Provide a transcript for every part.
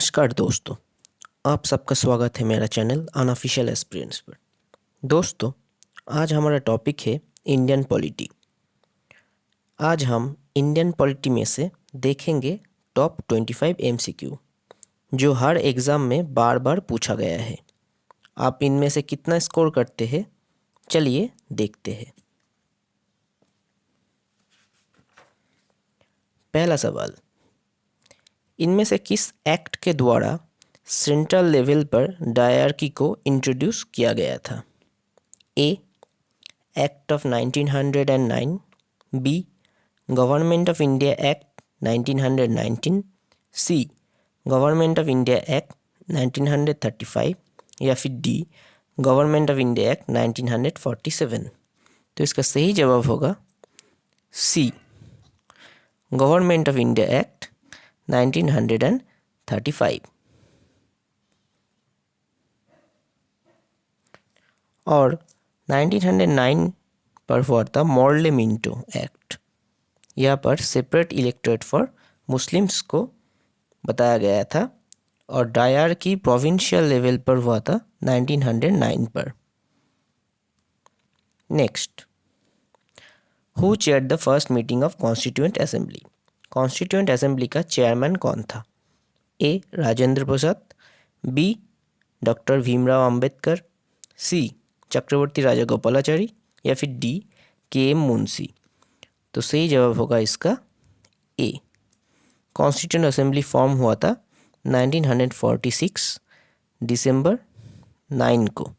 नमस्कार दोस्तों, आप सबका स्वागत है मेरा चैनल अनऑफिशियल एस्पिरेंट्स पर। दोस्तों, आज हमारा टॉपिक है इंडियन पॉलिटी। आज हम इंडियन पॉलिटी में से देखेंगे टॉप 25 एमसीक्यू जो हर एग्ज़ाम में बार बार पूछा गया है। आप इनमें से कितना स्कोर करते हैं, चलिए देखते हैं। पहला सवाल, इनमें से किस एक्ट के द्वारा सेंट्रल लेवल पर डायरकी को इंट्रोड्यूस किया गया था? A, act of 1909, B, Government of India Act 1919, C, Government of India Act 1935 या फिर D, Government of India Act 1947। तो इसका सही जवाब होगा C, Government of India Act 1935। और 1909 पर हुआ था मॉर्ले मिंटो एक्ट। यहाँ पर सेपरेट इलेक्टोरेट फॉर मुस्लिम्स को बताया गया था और डायरकी प्रोविंशियल लेवल पर हुआ था 1909 पर। Next, who chaired the first meeting of constituent assembly? Constituent assembly का चेयरमैन कौन था? ए, राजेंद्र प्रसाद, बी, डॉक्टर भीमराव अंबेडकर, सी, चक्रवर्ती राजगोपालाचारी या फिर डी, के एम मुंशी। तो सही जवाब होगा इसका ए। कॉन्स्टिट्यूएंट असेंबली फॉर्म हुआ था 1946 दिसंबर 9 को।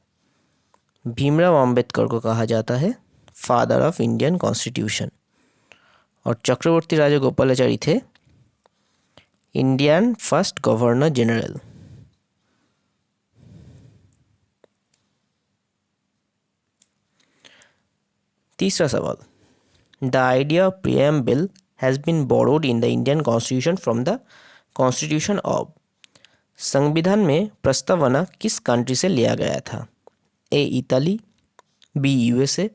भीमराव अंबेडकर को कहा जाता है फादर ऑफ इंडियन कॉन्स्टिट्यूशन और चक्रवर्ती राजगोपालाचारी थे इंडियन फर्स्ट गवर्नर जनरल। तीसरा सवाल, the idea of preamble has been borrowed in the Indian Constitution from the Constitution of। संविधान में प्रस्तावना किस कंट्री से लिया गया था? ए, इताली, बी, यूएसए,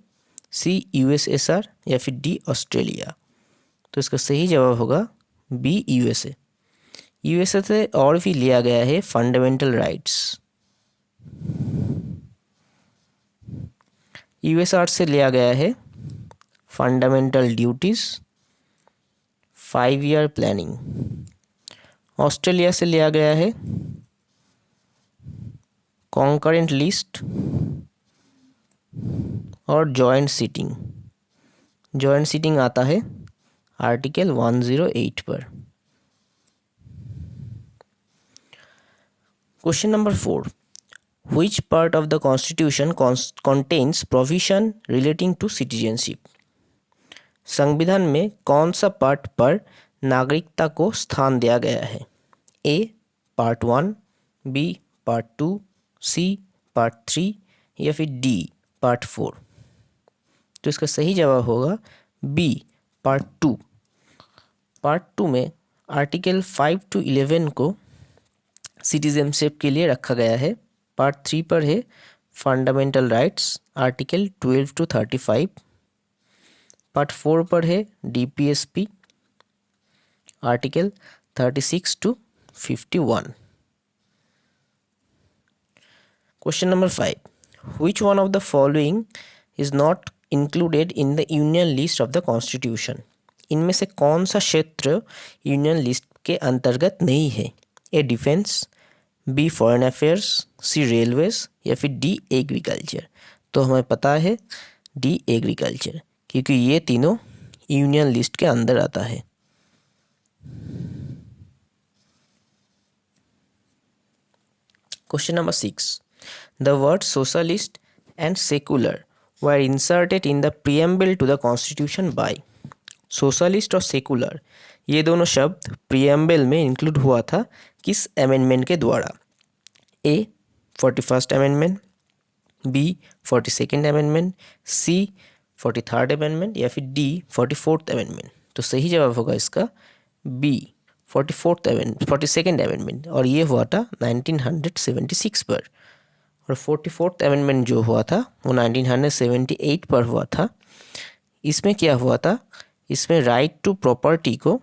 सी, यूएसएसआर या फिर डी, ऑस्ट्रेलिया। तो इसका सही जवाब होगा बी, यूएसए। यूएसए से और भी लिया गया है फंडामेंटल राइट्स। यूएसआर से लिया गया है fundamental duties, 5 year planning. Australia से लिया गया है कॉन्करेंट लिस्ट और जॉइंट सीटिंग। जॉइंट सीटिंग आता है आर्टिकल 108 पर। Question number 4, which part of the constitution contains provision relating to citizenship? संविधान में कौन सा पार्ट पर नागरिकता को स्थान दिया गया है? ए, पार्ट 1, बी, पार्ट 2, सी, पार्ट 3 या फिर डी, पार्ट 4। तो इसका सही जवाब होगा बी, पार्ट 2। पार्ट 2 में आर्टिकल 5 to 11 को सिटीजनशिप के लिए रखा गया है। पार्ट 3 पर है fundamental rights, article 12 to 35। Part 4 पर है DPSP, article 36 to 51। Question number 5, which one of the following is not included in the union list of the constitution? इनमें से कौन सा क्षेत्र यूनियन लिस्ट के अंतर्गत नहीं है? ए, डिफेंस, बी, फॉरेन अफेयर्स, सी, रेलवेज या फिर डी, एग्रीकल्चर। तो हमें पता है डी, एग्रीकल्चर, क्योंकि ये तीनों यूनियन लिस्ट के अंदर आता है। Question number 6, the word socialist and secular were inserted in the preamble to the constitution by. सोशलिस्ट और सेकुलर ये दोनों शब्द प्रीएम्बल में इंक्लूड हुआ था किस अमेंडमेंट के द्वारा? A, 41st amendment, B, 42nd amendment, C, 43rd amendment या फिर डी, 44th अमेंडमेंट। तो सही जवाब होगा इसका बी, 42nd अमेंडमेंट। और ये हुआ था 1976 पर। और 44th अमेंडमेंट जो हुआ था वो 1978 पर हुआ था। इसमें क्या हुआ था? इसमें राइट टू प्रॉपर्टी को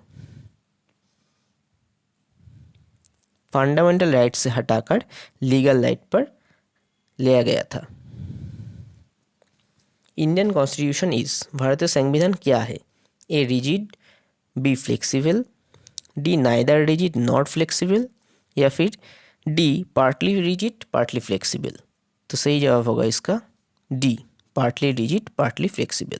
फंडामेंटल राइट से हटाकर लीगल राइट पर लिया गया था। इंडियन कॉन्स्टिट्यूशन इज, भारतीय संविधान क्या है? A rigid, B flexible, D neither rigid not flexible, या फिर D partly rigid partly flexible. तो सही जवाब होगा इसका D, partly rigid partly flexible.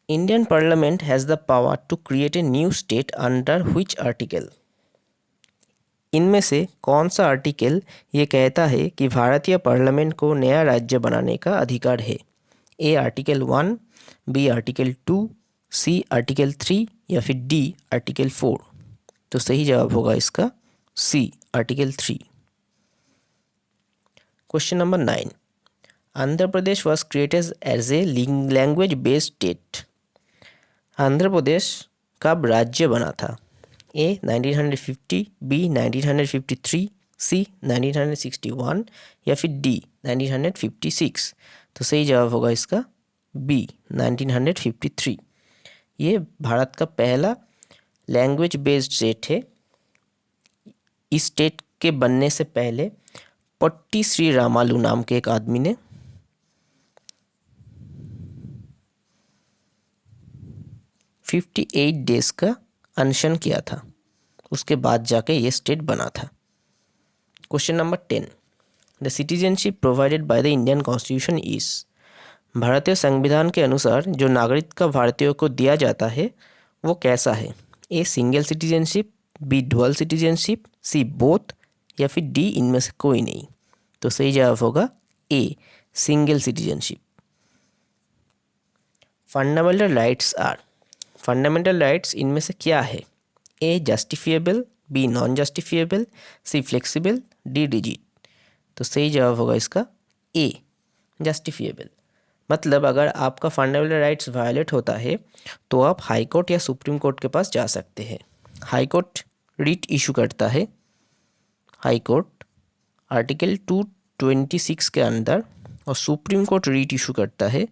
Indian parliament has the power to create a new state under which article? इनमें से कौन सा आर्टिकल ये कहता है कि भारतीय पार्लियामेंट को नया राज्य बनाने का अधिकार है? A article 1, B article 2, C article 3, या फिर डी आर्टिकल 4। तो सही जवाब होगा इसका C, article 3। Question number 9, Andhra Pradesh was created as a language based state. Andhra Pradesh कब राज्य बना था? ए 1950, बी 1953, सी 1961, या फिर डी 1956। तो सही जवाब होगा इसका बी, 1953। ये भारत का पहला लैंग्वेज बेस्ड स्टेट है। इस स्टेट के बनने से पहले पट्टी श्री रामालू नाम के एक आदमी ने 58 डेज का अनशन किया था, उसके बाद जाके ये स्टेट बना था। Question number 10, the citizenship provided by the Indian constitution is, भारतीय संविधान के अनुसार जो नागरिकता भारतीयों को दिया जाता है वो कैसा है? A single citizenship, B dual citizenship, C both, या फिर डी इनमें से कोई नहीं। तो सही जवाब होगा A, single citizenship. Fundamental rights are, fundamental rights इनमें से क्या है? A justifiable, B non justifiable, C flexible, D rigid. तो सही जवाब होगा इसका ए, जस्टिफिएबल। मतलब अगर आपका फंडामेंटल राइट्स वायलेट होता है तो आप हाई कोर्ट या सुप्रीम कोर्ट के पास जा सकते हैं। हाई कोर्ट रिट इशू करता है, हाई कोर्ट आर्टिकल 226 के अंदर, और सुप्रीम कोर्ट रिट इशू करता है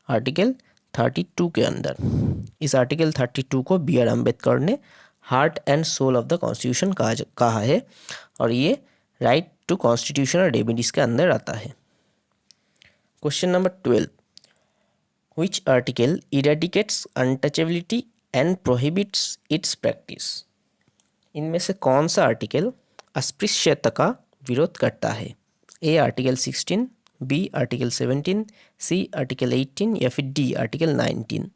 आर्टिकल 32 के अंदर। इस आर्टिकल 32 को बी आर अम्बेडकर ने heart and soul of the constitution कहा है, और ये राइट टू कॉन्स्टिट्यूशनल रेमेडीज के अंदर आता है। Question number 12, which article eradicates untouchability and prohibits its practice? इनमें से कौन सा आर्टिकल अस्पृश्यता का विरोध करता है? A article 16, B article 17, C article 18, या फिर डी आर्टिकल 19।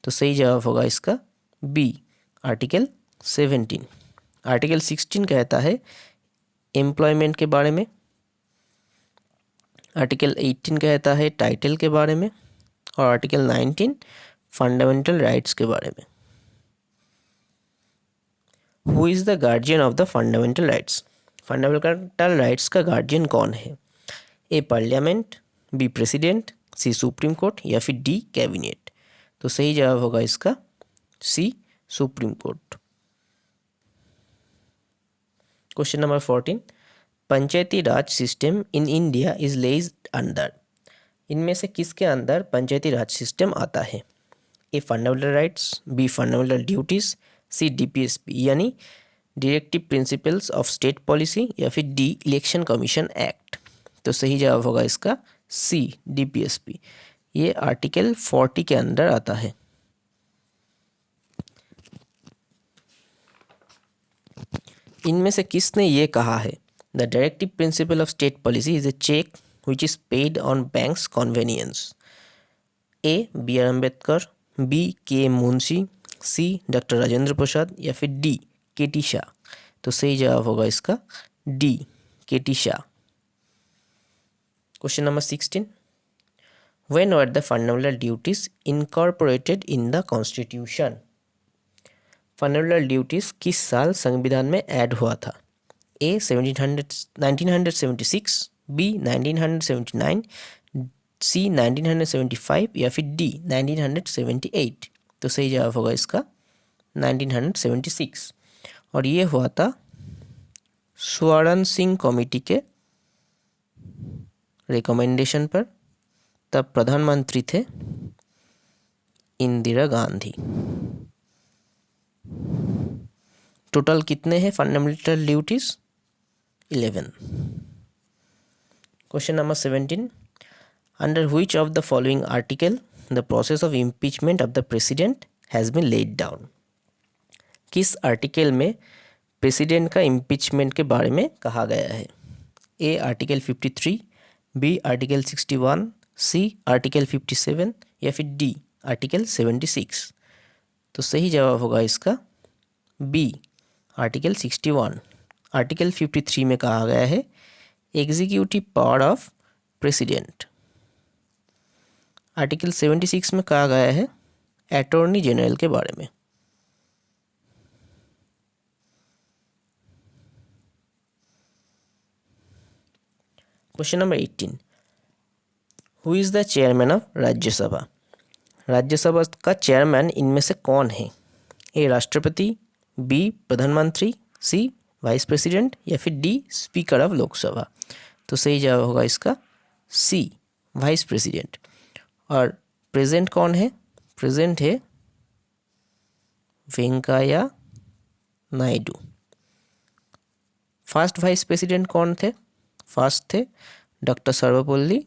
तो सही जवाब होगा इसका बी, आर्टिकल 17। आर्टिकल 16 कहता है एम्प्लॉयमेंट के बारे में, आर्टिकल 18 कहता है टाइटल के बारे में, और आर्टिकल 19 फंडामेंटल राइट्स के बारे में। Who is the guardian of the fundamental rights? Fundamental rights का गार्जियन कौन है? A parliament, B president, C supreme court, या फिर डी कैबिनेट। तो सही जवाब होगा इसका C, supreme court. Question number 14, Panchayati Raj system in India is laid under. इनमें से किसके अंदर पंचायती राज सिस्टम आता है? A fundamental rights, B fundamental duties, C DPSP यानी directive principles of state policy, या फिर डी इलेक्शन कमीशन एक्ट। तो सही जवाब होगा इसका सी, डीपीएसपी। ये आर्टिकल 40 के अंदर आता है। इनमें से किसने ये कहा है? The directive principle of state policy is a check which is paid on bank's convenience. A B R Ambedkar, B K Munshi, C doctor Rajendra Prasad, या फिर डी के टी शाह। तो सही जवाब होगा इसका डी, के T Shah. Question number 16, when were the fundamental duties incorporated in the constitution? Fundamental duties किस साल संविधान में ऐड हुआ था? ए 1976, बी 1979, सी 1975, या फिर डी 1978। तो सही जवाब होगा इसका 1976, और ये हुआ था स्वर्ण सिंह कमेटी के रिकमेंडेशन पर। तब प्रधानमंत्री थे इंदिरा गांधी। टोटल कितने हैं fundamental duties? 11। Question number 17, under which of the following article the process of impeachment of the president has been laid down? किस आर्टिकल में प्रेसिडेंट का इम्पीचमेंट के बारे में कहा गया है? A article 53, B article 61, C article 57 या फिर डी आर्टिकल 76। तो सही जवाब होगा इसका बी आर्टिकल 61। आर्टिकल 53 में कहा गया है executive power of president. Article 76 में कहा गया है अटॉर्नी जनरल के बारे में। Question number 18, who is the chairman of Rajya Sabha? Rajya Sabha का चेयरमैन इनमें से कौन है? ए राष्ट्रपति, बी प्रधानमंत्री, सी वाइस प्रेसिडेंट या फिर डी स्पीकर ऑफ लोकसभा। तो सही जवाब होगा इसका सी वाइस प्रेसिडेंट। और प्रेजेंट कौन है? प्रेजेंट है Venkaiah Naidu. First vice president कौन थे? फर्स्ट थे doctor Sarvepalli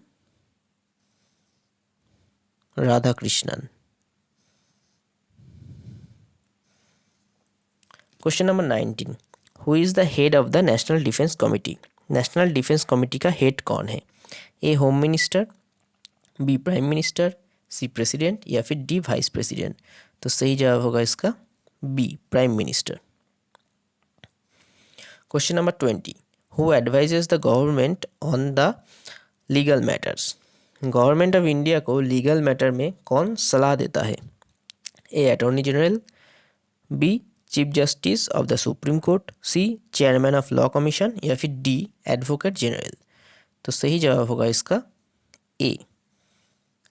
Radhakrishnan. Question number 19, who is the head of the national defence committee? National defence committee का हेड कौन है? A home minister, B prime minister, C president या फिर डी वाइस प्रेसिडेंट। तो सही जवाब होगा इसका B prime minister. Question number 20, who advises the government on the legal matters? Government of India को लीगल मैटर में कौन सलाह देता है? A attorney general, B chief justice of the supreme court, C chairman of law commission या फिर D advocate general. तो सही जवाब होगा इसका ए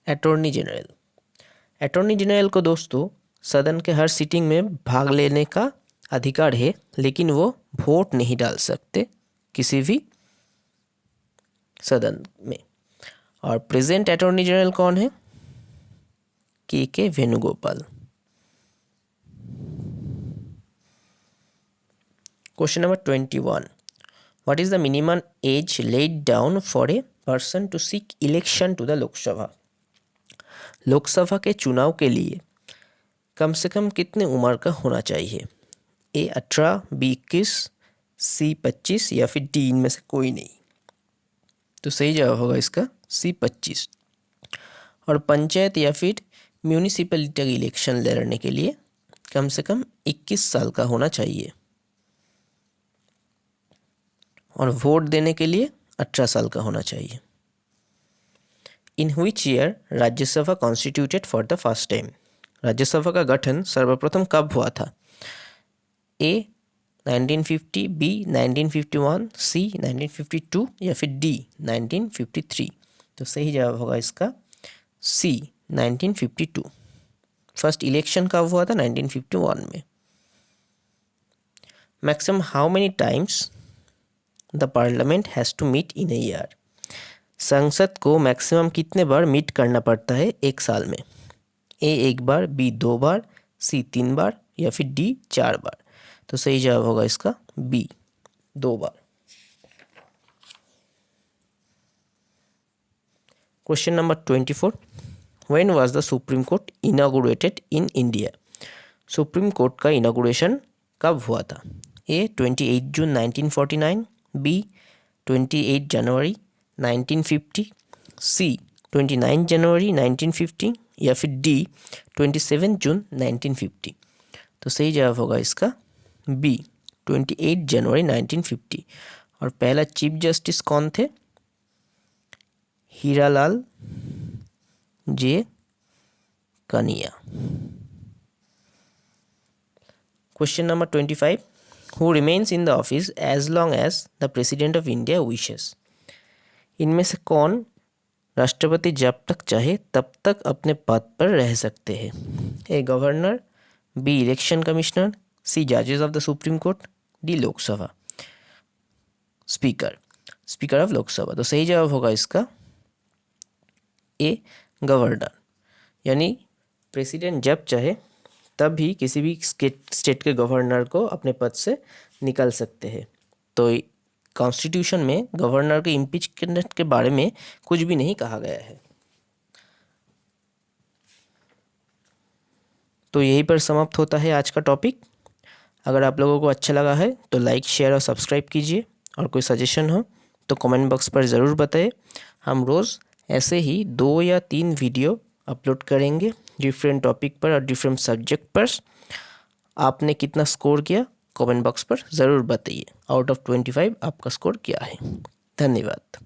अटॉर्नी जनरल। अटॉर्नी जनरल को दोस्तों सदन के हर सीटिंग में भाग लेने का अधिकार है, लेकिन वो वोट नहीं डाल सकते किसी भी सदन में। और प्रेजेंट अटॉर्नी जनरल कौन है? K Venugopal. Question number 21, what is the minimum age laid down for a person to seek election to the Lok Sabha? Lok Sabha के चुनाव के लिए कम से कम कितने उम्र का होना चाहिए? ए 18, बी 21, सी 25 या फिर डी इनमें से कोई नहीं। तो सही जवाब होगा इसका सी 25। और पंचायत या फिर म्यूनिसिपैलिटी इलेक्शन लड़ने के लिए कम से कम 21 साल का होना चाहिए और वोट देने के लिए 18 साल का होना चाहिए। In which year Rajya Sabha constituted for the first time? Rajya Sabha का गठन सर्वप्रथम कब हुआ था? ए 1950, बी 1951, सी 1952 या फिर डी 1953। तो सही जवाब होगा इसका सी 1952। फर्स्ट इलेक्शन कब हुआ था? 1951 में। Maximum how many times the parliament has to meet in a year? संसद को मैक्सिमम कितने बार मीट करना पड़ता है एक साल में? ए 1 बार, बी 2 बार, सी 3 बार या फिर डी 4 बार। तो सही जवाब होगा इसका बी 2 बार। Question number 24, when was the supreme court inaugurated in India? Supreme court का इनॉग्रेशन कब हुआ था? ए 28 जून 1949, बी 28 जनवरी 1950, सी 29 जनवरी 1950 या फिर डी 27 जून 1950। तो सही जवाब होगा इसका बी 28 जनवरी 1950। और पहला चीफ जस्टिस कौन थे? Hiralal J Kania. Question number 25, who remains in the office as long as the president of India wishes? इनमें से कौन राष्ट्रपति जब तक चाहे तब तक अपने पद पर रह सकते हैं? A governor, B election commissioner, C जजेस of the supreme Court, D Lok Sabha speaker of Lok Sabha. तो सही जवाब होगा इसका ए गवर्नर, यानी प्रेसिडेंट जब चाहे तभी किसी भी स्टेट के गवर्नर को अपने पद से निकाल सकते हैं। तो कॉन्स्टिट्यूशन में गवर्नर के इम्पीचमेंट के बारे में कुछ भी नहीं कहा गया है। तो यहीं पर समाप्त होता है आज का टॉपिक। अगर आप लोगों को अच्छा लगा है तो लाइक, शेयर और सब्सक्राइब कीजिए, और कोई सजेशन हो तो कमेंट बॉक्स पर ज़रूर बताएं। हम रोज़ ऐसे ही 2 या 3 वीडियो अपलोड करेंगे डिफरेंट टॉपिक पर और डिफरेंट सब्जेक्ट पर। आपने कितना स्कोर किया कमेंट बॉक्स पर ज़रूर बताइए। आउट ऑफ 25 आपका स्कोर क्या है। धन्यवाद।